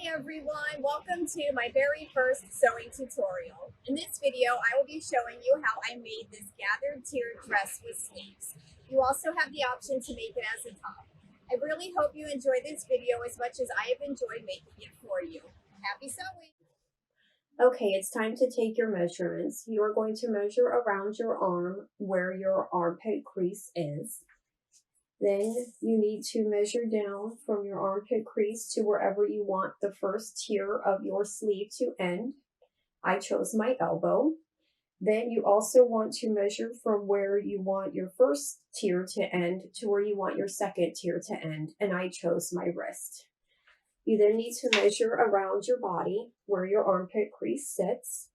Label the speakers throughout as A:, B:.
A: Hi everyone, welcome to my very first sewing tutorial. In this video, I will be showing you how I made this gathered tier dress with sleeves. You also have the option to make it as a top. I really hope you enjoy this video as much as I have enjoyed making it for you. Happy sewing!
B: Okay, it's time to take your measurements. You are going to measure around your arm where your armpit crease is. Then you need to measure down from your armpit crease to wherever you want the first tier of your sleeve to end. I chose my elbow. Then you also want to measure from where you want your first tier to end to where you want your second tier to end, and I chose my wrist. You then need to measure around your body where your armpit crease sits.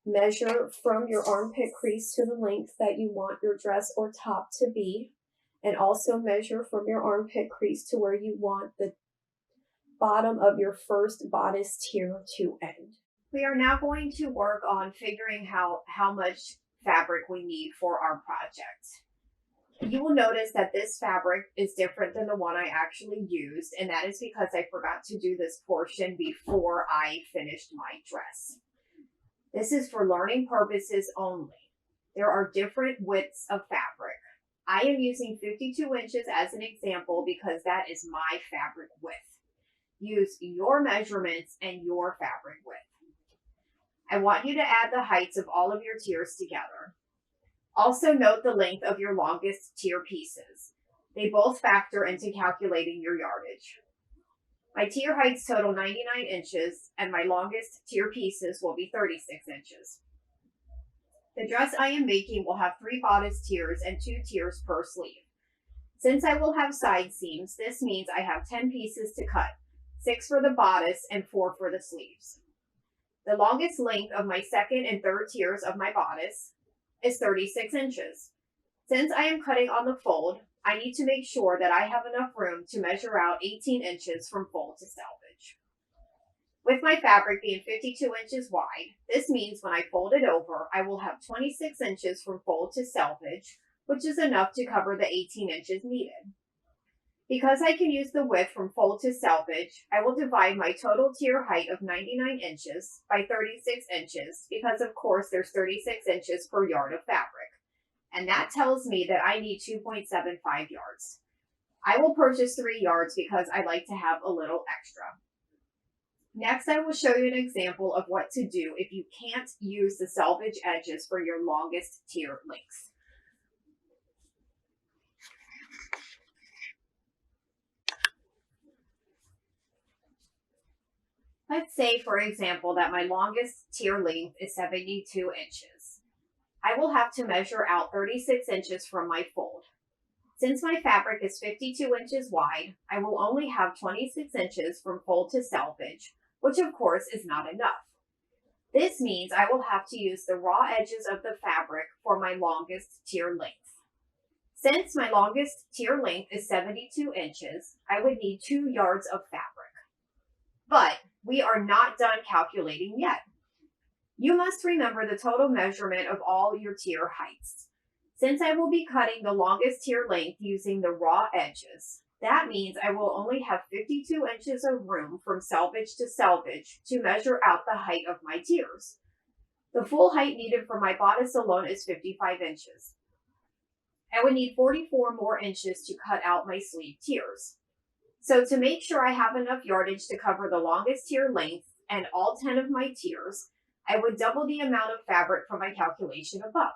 B: Measure from your armpit crease to the length that you want your dress or top to be, and also measure from your armpit crease to where you want the bottom of your first bodice tier to end. We are now going to work on figuring out how much fabric we need for our project. You will notice that this fabric is different than the one I actually used, and that is because I forgot to do this portion before I finished my dress. This is for learning purposes only. There are different widths of fabric. I am using 52 inches as an example because that is my fabric width. Use your measurements and your fabric width. I want you to add the heights of all of your tiers together. Also note the length of your longest tier pieces. They both factor into calculating your yardage. My tier heights total 99 inches and my longest tier pieces will be 36 inches. The dress I am making will have 3 bodice tiers and 2 tiers per sleeve. Since I will have side seams, this means I have 10 pieces to cut, 6 for the bodice and 4 for the sleeves. The longest length of my second and third tiers of my bodice is 36 inches. Since I am cutting on the fold, I need to make sure that I have enough room to measure out 18 inches from fold to selvage. With my fabric being 52 inches wide, this means when I fold it over, I will have 26 inches from fold to selvage, which is enough to cover the 18 inches needed. Because I can use the width from fold to selvage, I will divide my total tier height of 99 inches by 36 inches because of course there's 36 inches per yard of fabric. And that tells me that I need 2.75 yards. I will purchase 3 yards because I like to have a little extra. Next, I will show you an example of what to do if you can't use the selvage edges for your longest tier lengths. Let's say, for example, that my longest tier length is 72 inches. I will have to measure out 36 inches from my fold. Since my fabric is 52 inches wide, I will only have 26 inches from fold to selvage, which of course is not enough. This means I will have to use the raw edges of the fabric for my longest tier length. Since my longest tier length is 72 inches, I would need 2 yards of fabric. But we are not done calculating yet. You must remember the total measurement of all your tier heights. Since I will be cutting the longest tier length using the raw edges, that means I will only have 52 inches of room from selvage to selvage to measure out the height of my tiers. The full height needed for my bodice alone is 55 inches. I would need 44 more inches to cut out my sleeve tiers. So to make sure I have enough yardage to cover the longest tier length and all 10 of my tiers, I would double the amount of fabric from my calculation above.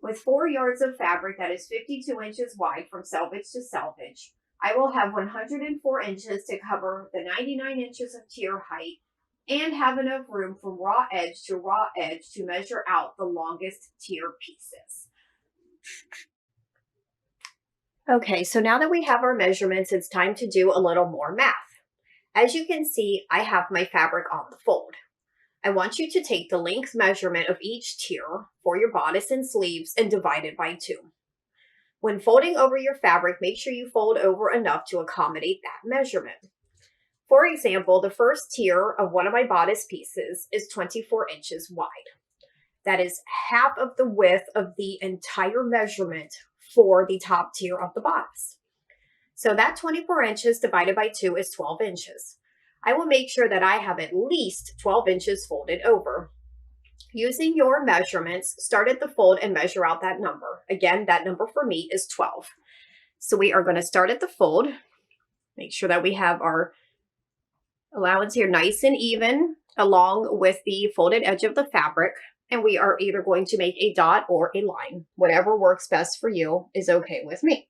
B: With 4 yards of fabric that is 52 inches wide from selvage to selvage, I will have 104 inches to cover the 99 inches of tier height and have enough room from raw edge to measure out the longest tier pieces. Okay, so now that we have our measurements, it's time to do a little more math. As you can see, I have my fabric on the fold. I want you to take the length measurement of each tier for your bodice and sleeves and divide it by 2. When folding over your fabric, make sure you fold over enough to accommodate that measurement. For example, the first tier of one of my bodice pieces is 24 inches wide. That is half of the width of the entire measurement for the top tier of the bodice. So that 24 inches divided by 2 is 12 inches. I will make sure that I have at least 12 inches folded over. Using your measurements, start at the fold and measure out that number. Again, that number for me is 12. So we are going to start at the fold. Make sure that we have our allowance here nice and even along with the folded edge of the fabric. And we are either going to make a dot or a line. Whatever works best for you is okay with me.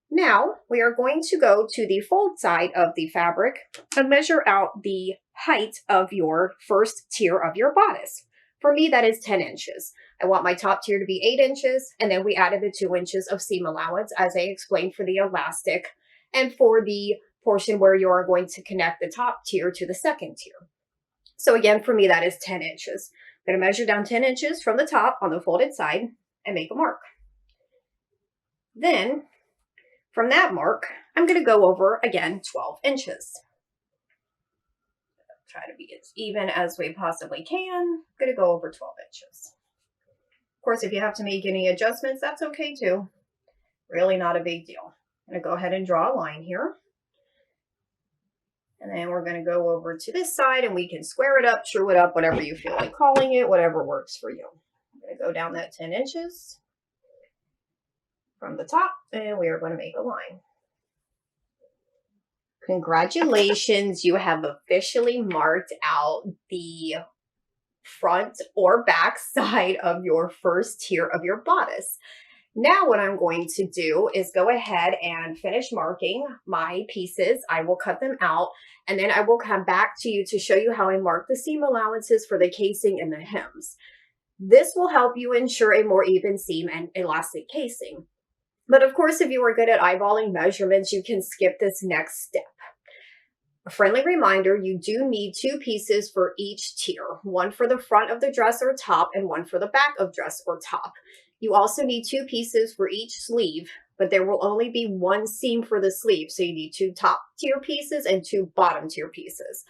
B: Now we are going to go to the fold side of the fabric and measure out the height of your first tier of your bodice. For me, that is 10 inches. I want my top tier to be 8 inches, and then we added the 2 inches of seam allowance, as I explained, for the elastic and for the portion where you are going to connect the top tier to the second tier. So again, for me, that is 10 inches. I'm going to measure down 10 inches from the top on the folded side and make a mark. Then, from that mark, I'm going to go over, again, 12 inches. Try to be as even as we possibly can. I'm going to go over 12 inches. Of course, if you have to make any adjustments, that's okay too. Really not a big deal. I'm going to go ahead and draw a line here. And then we're going to go over to this side and we can square it up, true it up, whatever you feel like calling it, whatever works for you. I'm going to go down that 10 inches from the top and we are going to make a line. Congratulations, you have officially marked out the front or back side of your first tier of your bodice. Now what I'm going to do is go ahead and finish marking my pieces. I will cut them out and then I will come back to you to show you how I mark the seam allowances for the casing and the hems. This will help you ensure a more even seam and elastic casing. But of course, if you are good at eyeballing measurements, you can skip this next step. A friendly reminder, you do need 2 pieces for each tier, one for the front of the dress or top and one for the back of dress or top. You also need 2 pieces for each sleeve, but there will only be 1 seam for the sleeve. So you need 2 top tier pieces and 2 bottom tier pieces.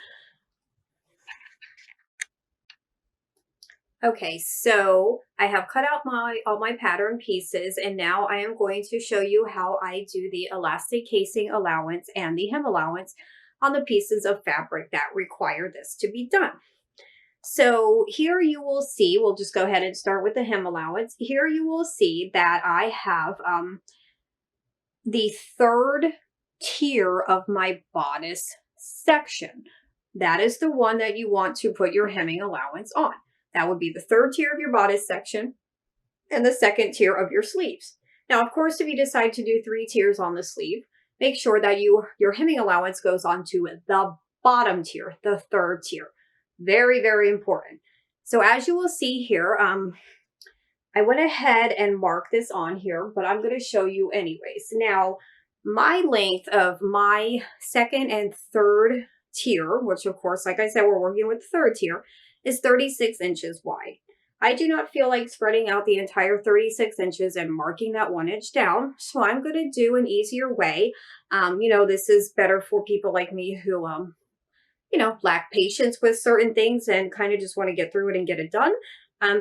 B: Okay, so I have cut out all my pattern pieces and now I am going to show you how I do the elastic casing allowance and the hem allowance on the pieces of fabric that require this to be done. So here you will see, we'll just go ahead and start with the hem allowance. Here you will see that I have the third tier of my bodice section. That is the one that you want to put your hemming allowance on. That would be the third tier of your bodice section and the second tier of your sleeves. Now, of course, if you decide to do 3 tiers on the sleeve, make sure that your hemming allowance goes onto the bottom tier, the third tier. Very, very important. So as you will see here, I went ahead and marked this on here, but I'm going to show you anyways. Now, my length of my second and third tier, which of course, like I said, we're working with the third tier, is 36 inches wide. I do not feel like spreading out the entire 36 inches and marking that 1 inch down. So I'm going to do an easier way. You know, this is better for people like me who, you know, lack patience with certain things and kind of just want to get through it and get it done.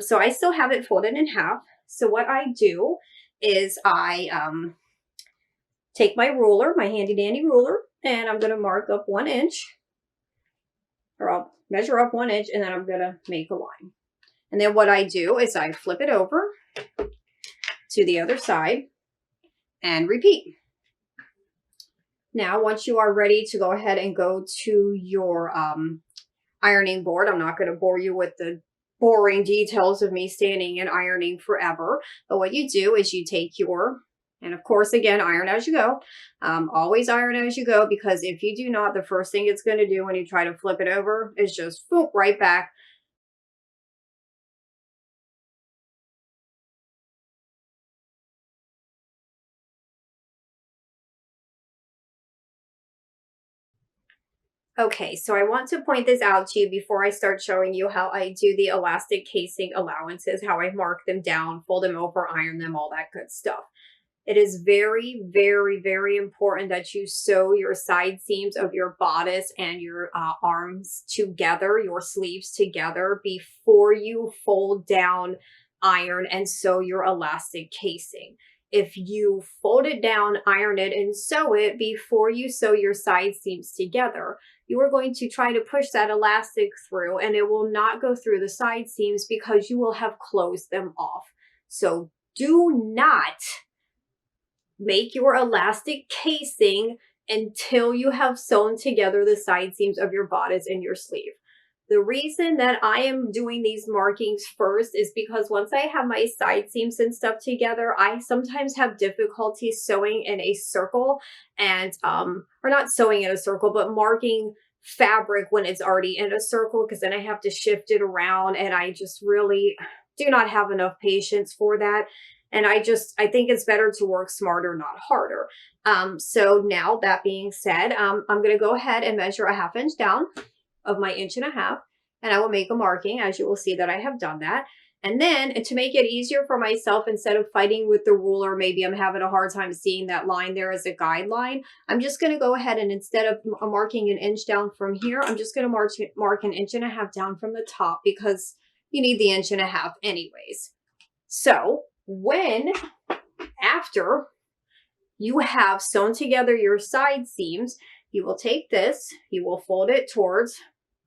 B: So I still have it folded in half. So what I do is I take my ruler, my handy dandy ruler, and I'm going to mark up 1 inch, or I'll measure up 1 inch, and then I'm going to make a line. And then what I do is I flip it over to the other side and repeat. Now, once you are ready to go ahead and go to your ironing board, I'm not going to bore you with the boring details of me standing and ironing forever. But what you do is you take your, and of course, again, iron as you go. Always iron as you go, because if you do not, the first thing it's going to do when you try to flip it over is just boop, right back. Okay, so I want to point this out to you before I start showing you how I do the elastic casing allowances, how I mark them down, fold them over, iron them, all that good stuff. It is very, very, very important that you sew your side seams of your bodice and your arms together, your sleeves together, before you fold down, iron, and sew your elastic casing. If you fold it down, iron it, and sew it before you sew your side seams together, you are going to try to push that elastic through, and it will not go through the side seams because you will have closed them off. So do not make your elastic casing until you have sewn together the side seams of your bodice and your sleeve. The reason that I am doing these markings first is because once I have my side seams and stuff together, I sometimes have difficulty sewing in a circle and, or not sewing in a circle, but marking fabric when it's already in a circle, because then I have to shift it around, and I just really do not have enough patience for that. And I think it's better to work smarter, not harder. So now that being said, I'm going to go ahead and measure a 1/2 inch down of my 1.5 inches, and I will make a marking, as you will see that I have done that. And then to make it easier for myself, instead of fighting with the ruler, maybe I'm having a hard time seeing that line there as a guideline, I'm just going to go ahead and instead of marking 1 inch down from here, I'm just going to mark 1.5 inches down from the top, because you need the 1.5 inches anyways. So after you have sewn together your side seams, you will take this, you will fold it towards,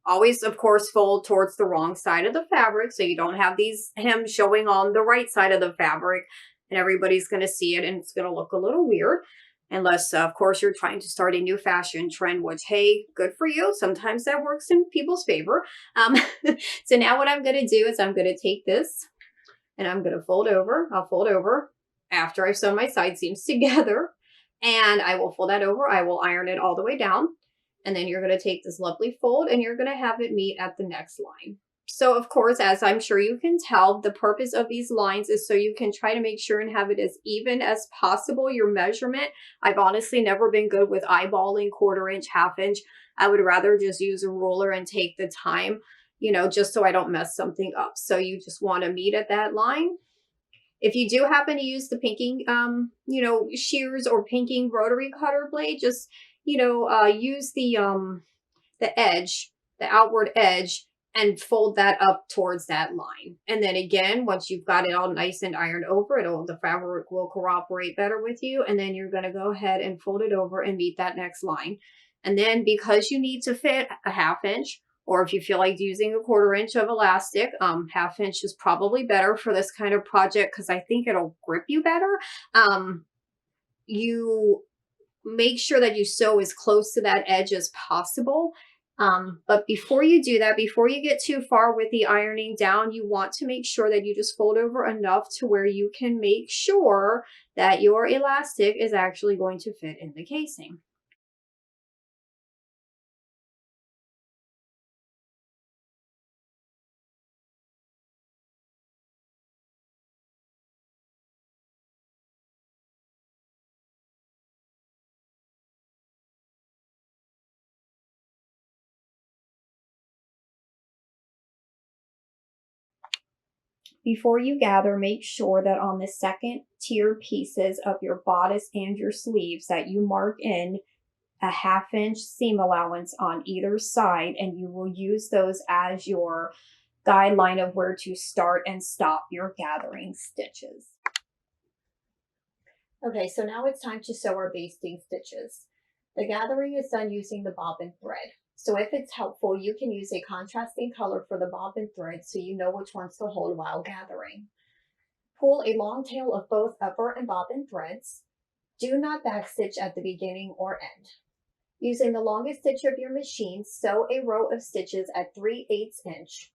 B: always of course fold towards the wrong side of the fabric, so you don't have these hems showing on the right side of the fabric and everybody's going to see it and it's going to look a little weird, unless of course you're trying to start a new fashion trend, which, hey, good for you. Sometimes that works in people's favor. So now what I'm going to do is I'm going to take this and I'm going to fold over. I'll fold over after I've sewn my side seams together, and I will fold that over. I will iron it all the way down, and then you're going to take this lovely fold and you're going to have it meet at the next line. So of course, as I'm sure you can tell, the purpose of these lines is so you can try to make sure and have it as even as possible, your measurement. I've honestly never been good with eyeballing 1/4 inch, 1/2 inch. I would rather just use a ruler and take the time, you know, just so I don't mess something up. So you just want to meet at that line. If you do happen to use the pinking, you know, shears or pinking rotary cutter blade, just, you know, use the edge, the outward edge, and fold that up towards that line. And then again, once you've got it all nice and ironed over, the fabric will cooperate better with you. And then you're going to go ahead and fold it over and meet that next line. And then because you need to fit a 1/2 inch, or if you feel like using a 1/4 inch of elastic, 1/2 inch is probably better for this kind of project because I think it'll grip you better. You make sure that you sew as close to that edge as possible. But before you do that, before you get too far with the ironing down, you want to make sure that you just fold over enough to where you can make sure that your elastic is actually going to fit in the casing. Before you gather, make sure that on the second tier pieces of your bodice and your sleeves that you mark in a 1/2 inch seam allowance on either side, and you will use those as your guideline of where to start and stop your gathering stitches. Okay, so now it's time to sew our basting stitches. The gathering is done using the bobbin thread. So if it's helpful, you can use a contrasting color for the bobbin thread so you know which ones to hold while gathering. Pull a long tail of both upper and bobbin threads. Do not backstitch at the beginning or end. Using the longest stitch of your machine, sew a row of stitches at 3/8 inch.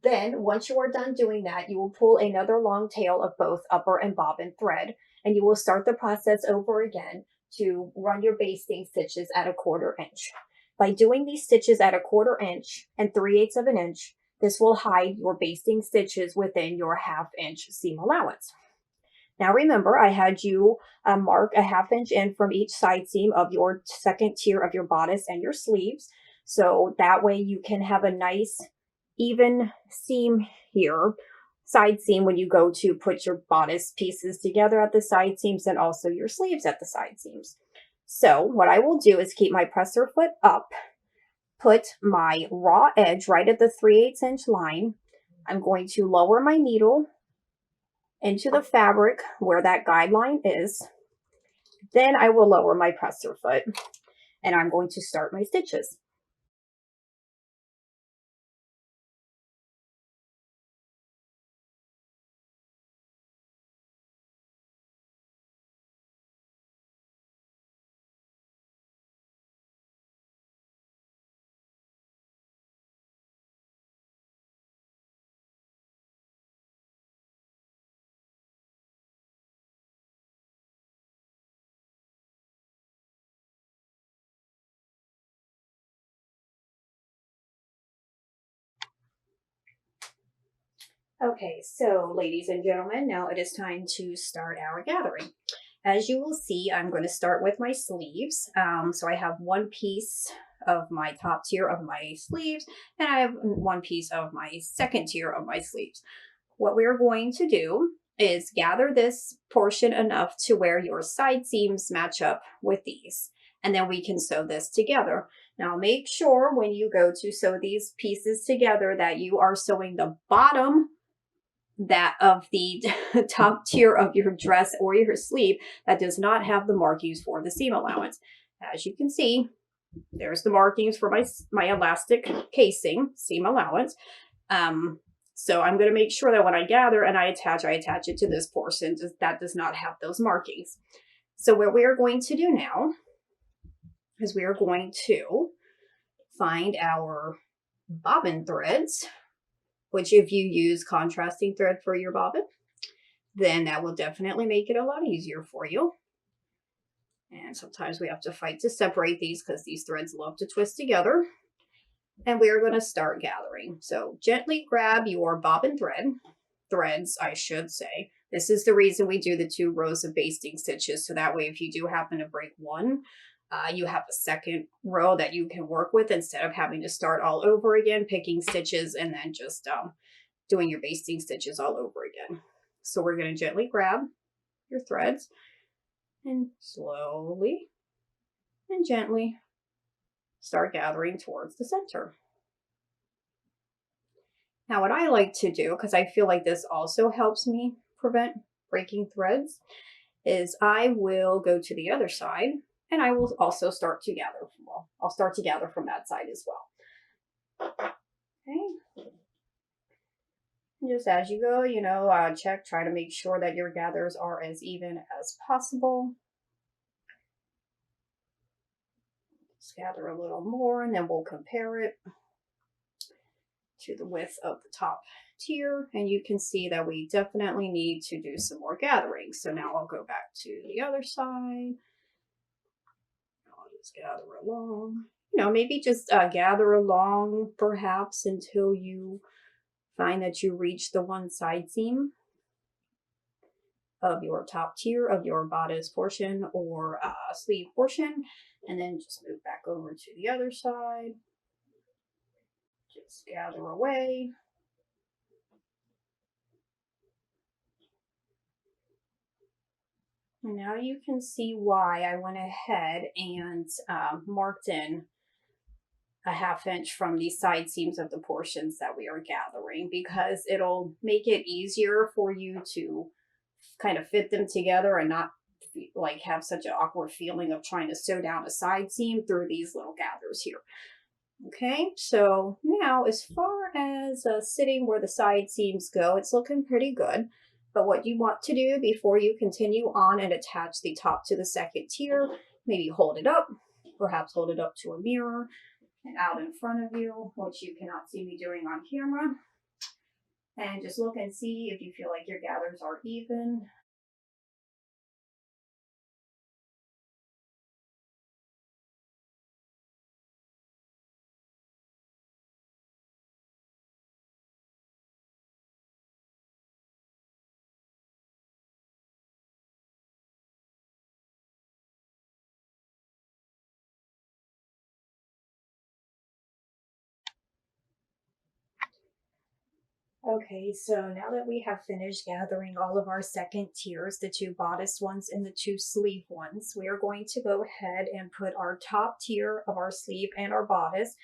B: Then, once you are done doing that, you will pull another long tail of both upper and bobbin thread, and you will start the process over again to run your basting stitches at 1/4 inch. By doing these stitches at 1/4 inch and 3/8 of an inch, this will hide your basting stitches within your 1/2 inch seam allowance. Now remember, I had you mark a 1/2 inch in from each side seam of your second tier of your bodice and your sleeves. So that way you can have a nice even seam here, side seam, when you go to put your bodice pieces together at the side seams and also your sleeves at the side seams. So what I will do is keep my presser foot up, put my raw edge right at the 3/8 inch line. I'm going to lower my needle into the fabric where that guideline is. Then I will lower my presser foot.
C: and I'm going to start my stitches. Okay, so ladies and gentlemen, now it is time to start our gathering. As you will see, I'm going to start with my sleeves. So I have one piece of my top tier of my sleeves, and I have one piece of my second tier of my sleeves. What we're going to do is gather this portion enough to where your side seams match up with these, and then we can sew this together. Now make sure when you go to sew these pieces together that you are sewing the bottom that of the top tier of your dress or your sleeve that does not have the markings for the seam allowance. As you can see, there's the markings for my elastic casing seam allowance. So I'm going to make sure that when I gather and I attach it to this portion that does not have those markings. So what we are going to do now is we are going to find our bobbin threads, which if you use contrasting thread for your bobbin, then that will definitely make it a lot easier for you. And sometimes we have to fight to separate these because these threads love to twist together. And we're going to start gathering. So gently grab your bobbin threads, I should say. This is the reason we do the 2 rows of basting stitches. So that way, if you do happen to break one, you have a second row that you can work with instead of having to start all over again, picking stitches and then just doing your basting stitches all over again. So we're going to gently grab your threads and slowly and gently start gathering towards the center. Now what I like to do, because I feel like this also helps me prevent breaking threads, is I will go to the other side and I will also start to gather. Well, I'll start to gather from that side as well. Okay. Just as you go, try to make sure that your gathers are as even as possible. Just gather a little more and then we'll compare it to the width of the top tier, and you can see that we definitely need to do some more gathering. So now I'll go back to the other side. I'll just gather along. Maybe just gather along perhaps until you find that you reach the one side seam of your top tier of your bodice portion or sleeve portion, and then just move back over to the other side. Just gather away. And now you can see why I went ahead and marked in a 1/2 inch from the side seams of the portions that we are gathering, because it'll make it easier for you to kind of fit them together and not like have such an awkward feeling of trying to sew down a side seam through these little gathers here. Okay, so now as far as sitting where the side seams go, it's looking pretty good. But what you want to do before you continue on and attach the top to the second tier, maybe hold it up, perhaps hold it up to a mirror and out in front of you, which you cannot see me doing on camera. And just look and see if you feel like your gathers are even. Okay, so now that we have finished gathering all of our second tiers, the 2 bodice ones and the 2 sleeve ones, we are going to go ahead and put our top tier of our sleeve and our bodice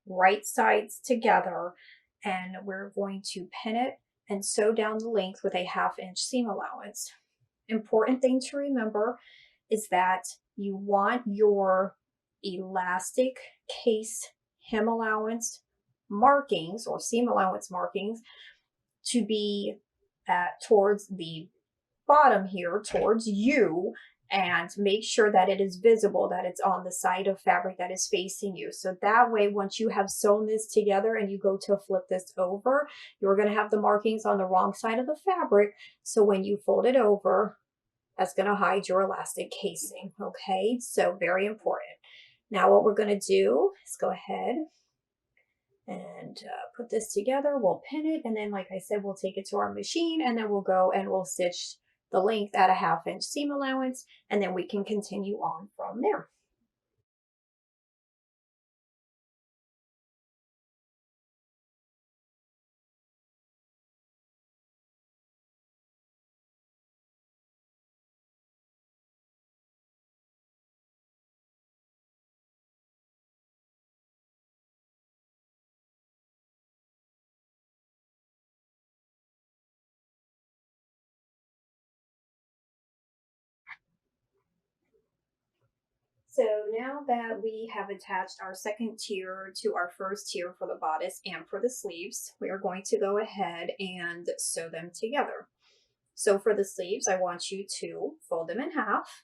C: right sides together, and we're going to pin it and sew down the length with a 1/2 inch seam allowance. Important thing to remember is that you want your elastic case hem allowance markings or seam allowance markings to be towards the bottom here, towards you, and make sure that it is visible, that it's on the side of fabric that is facing you. So that way, once you have sewn this together and you go to flip this over, you're going to have the markings on the wrong side of the fabric. So when you fold it over, that's going to hide your elastic casing. Okay, so very important. Now what we're going to do is go ahead and put this together. We'll pin it, and then like I said, we'll take it to our machine, and then we'll go and we'll stitch the length at a 1/2 inch seam allowance, and then we can continue on from there. So now that we have attached our second tier to our first tier for the bodice and for the sleeves, we are going to go ahead and sew them together. So for the sleeves, I want you to fold them in half,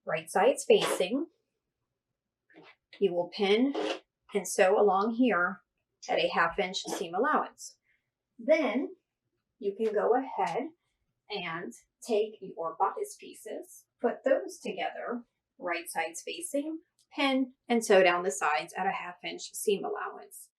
C: right sides facing. You will pin and sew along here at a 1/2 inch seam allowance. Then you can go ahead and take your bodice pieces, put those together, right sides facing, pin, and sew down the sides at a 1/2 inch seam allowance.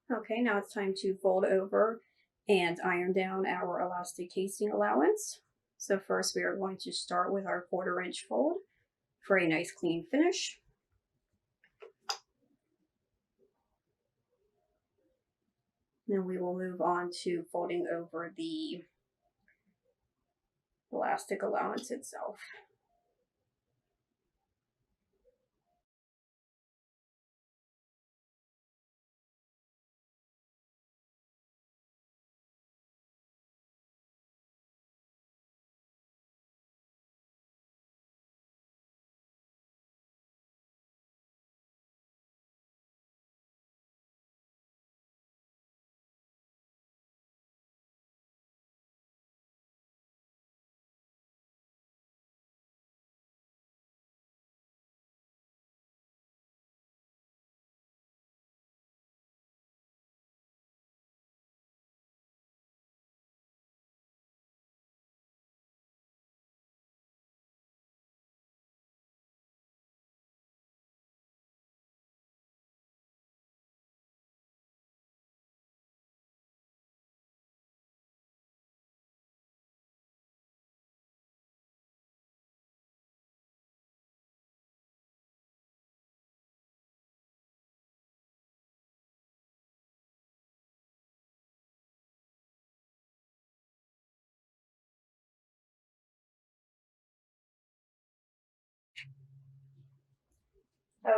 C: Okay, now it's time to fold over and iron down our elastic casing allowance. So first we are going to start with our 1/4 inch fold for a nice clean finish. Then we will move on to folding over the elastic allowance itself.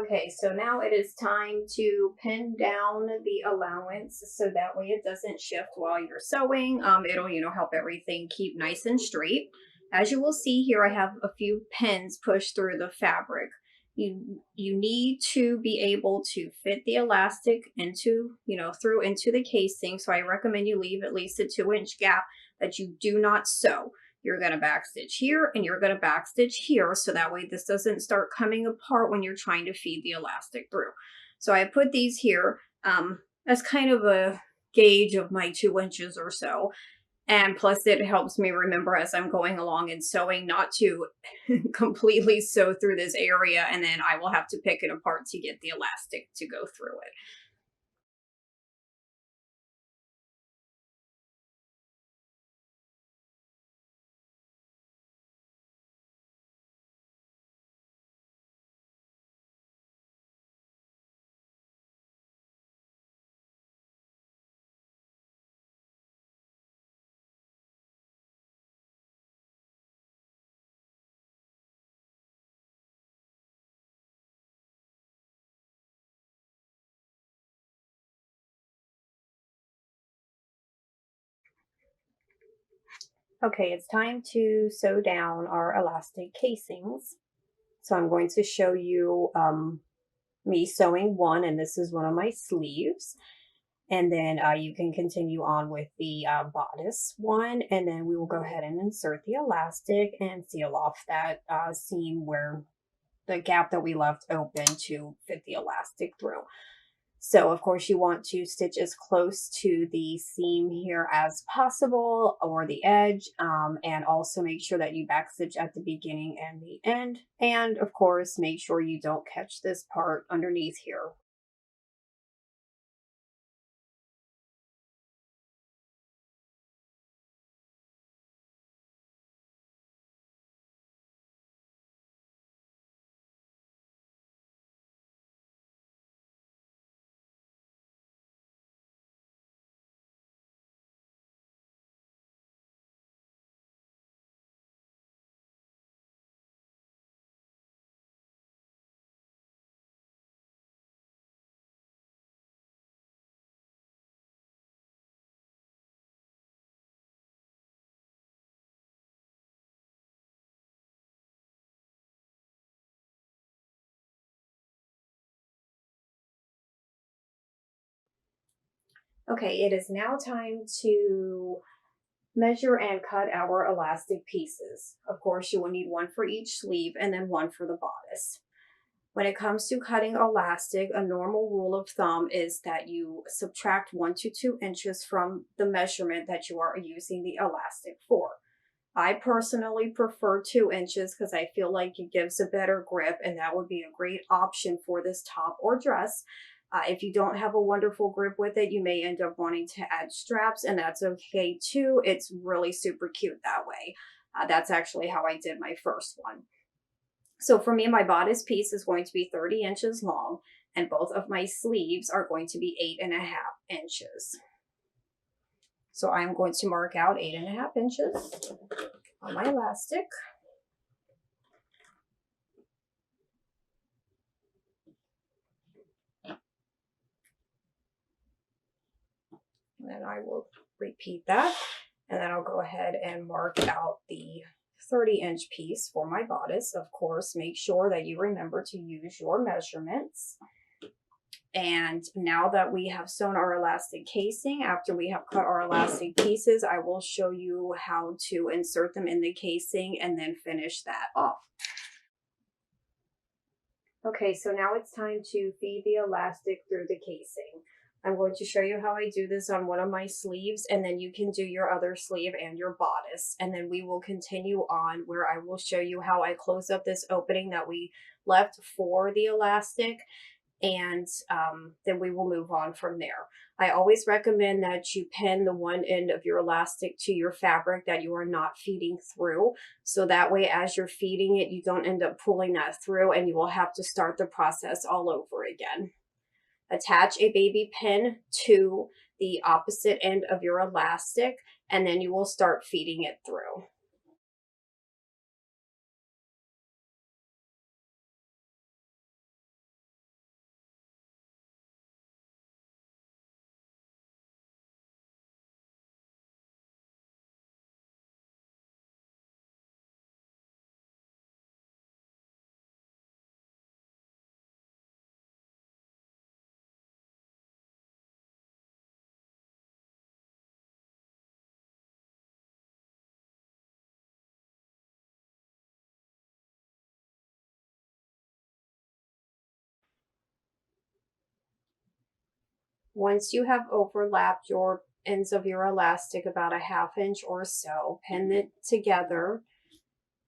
C: Okay, so now it is time to pin down the allowance so that way it doesn't shift while you're sewing. It'll, help everything keep nice and straight. As you will see here, I have a few pins pushed through the fabric. You need to be able to fit the elastic into, through into the casing. So I recommend you leave at least a 2-inch gap that you do not sew. You're going to backstitch here and you're going to backstitch here, so that way this doesn't start coming apart when you're trying to feed the elastic through. So I put these here as kind of a gauge of my 2 inches or so. And plus it helps me remember as I'm going along and sewing not to completely sew through this area, and then I will have to pick it apart to get the elastic to go through it. Okay, it's time to sew down our elastic casings. So I'm going to show you me sewing one, and this is one of my sleeves. And then you can continue on with the bodice one, and then we will go ahead and insert the elastic and seal off that seam where the gap that we left open to fit the elastic through. So of course you want to stitch as close to the seam here as possible, or the edge, and also make sure that you backstitch at the beginning and the end. And of course make sure you don't catch this part underneath here. Okay, it is now time to measure and cut our elastic pieces. Of course, you will need one for each sleeve and then one for the bodice. When it comes to cutting elastic, a normal rule of thumb is that you subtract 1 to 2 inches from the measurement that you are using the elastic for. I personally prefer 2 inches because I feel like it gives a better grip, and that would be a great option for this top or dress. If you don't have a wonderful grip with it, you may end up wanting to add straps, and that's okay too. It's really super cute that way. That's actually how I did my first one. So for me, my bodice piece is going to be 30 inches long, and both of my sleeves are going to be 8.5 inches. So I'm going to mark out 8.5 inches on my elastic. And then I will repeat that. And then I'll go ahead and mark out the 30-inch piece for my bodice. Of course, make sure that you remember to use your measurements. And now that we have sewn our elastic casing, after we have cut our elastic pieces, I will show you how to insert them in the casing and then finish that off. Okay, so now it's time to feed the elastic through the casing. I'm going to show you how I do this on one of my sleeves, and then you can do your other sleeve and your bodice. And then we will continue on where I will show you how I close up this opening that we left for the elastic, and then we will move on from there. I always recommend that you pin the one end of your elastic to your fabric that you are not feeding through. So that way, as you're feeding it, you don't end up pulling that through and you will have to start the process all over again. Attach a baby pin to the opposite end of your elastic, and then you will start feeding it through. Once you have overlapped your ends of your elastic about a 1/2 inch or so, pin it together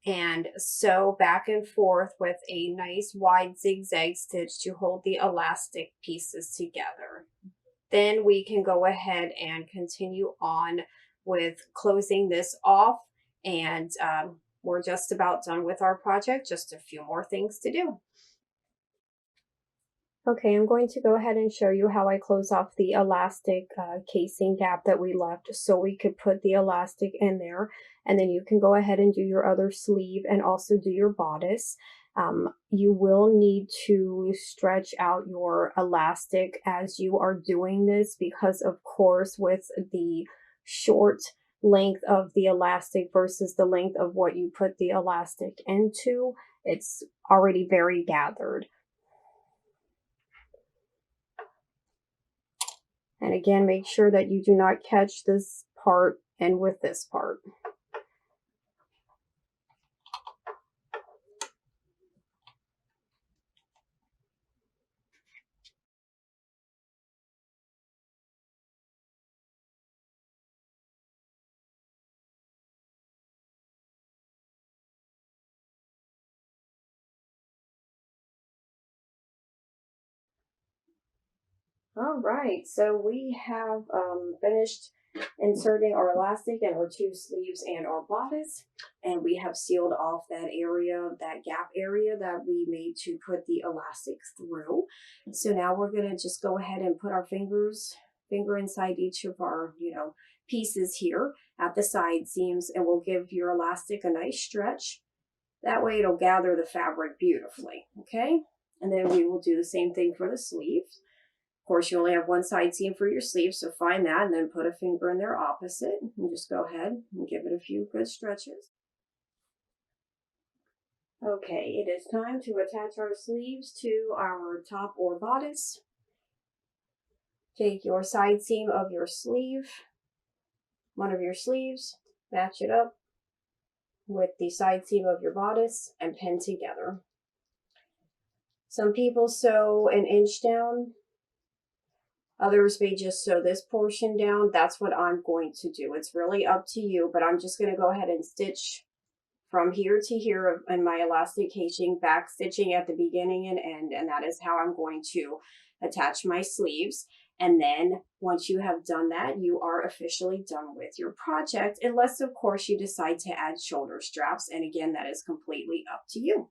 C: and sew back and forth with a nice wide zigzag stitch to hold the elastic pieces together. Then we can go ahead and continue on with closing this off, and we're just about done with our project. Just a few more things to do. Okay, I'm going to go ahead and show you how I close off the elastic casing gap that we left so we could put the elastic in there, and then you can go ahead and do your other sleeve and also do your bodice. You will need to stretch out your elastic as you are doing this because, of course, with the short
B: length of the elastic versus the length of what you put the elastic into. It's already very gathered. And again, make sure that you do not catch this part and with this part. All right, so we have finished inserting our elastic in our two sleeves and our bodice, and we have sealed off that area, that gap area that we made to put the elastic through. So now we're gonna just go ahead and put our finger inside each of our, pieces here at the side seams, and we'll give your elastic a nice stretch. That way it'll gather the fabric beautifully, okay? And then we will do the same thing for the sleeves. Of course, you only have one side seam for your sleeve, so find that and then put a finger in there opposite and just go ahead and give it a few good stretches. Okay, it is time to attach our sleeves to our top or bodice. Take your side seam of your sleeve, one of your sleeves, match it up with the side seam of your bodice and pin together. Some people sew an inch down. Others may just sew this portion down. That's what I'm going to do. It's really up to you, but I'm just going to go ahead and stitch from here to here in my elastic casing, back stitching at the beginning and end, and that is how I'm going to attach my sleeves. And then once you have done that, you are officially done with your project, unless of course you decide to add shoulder straps. And again, that is completely up to you.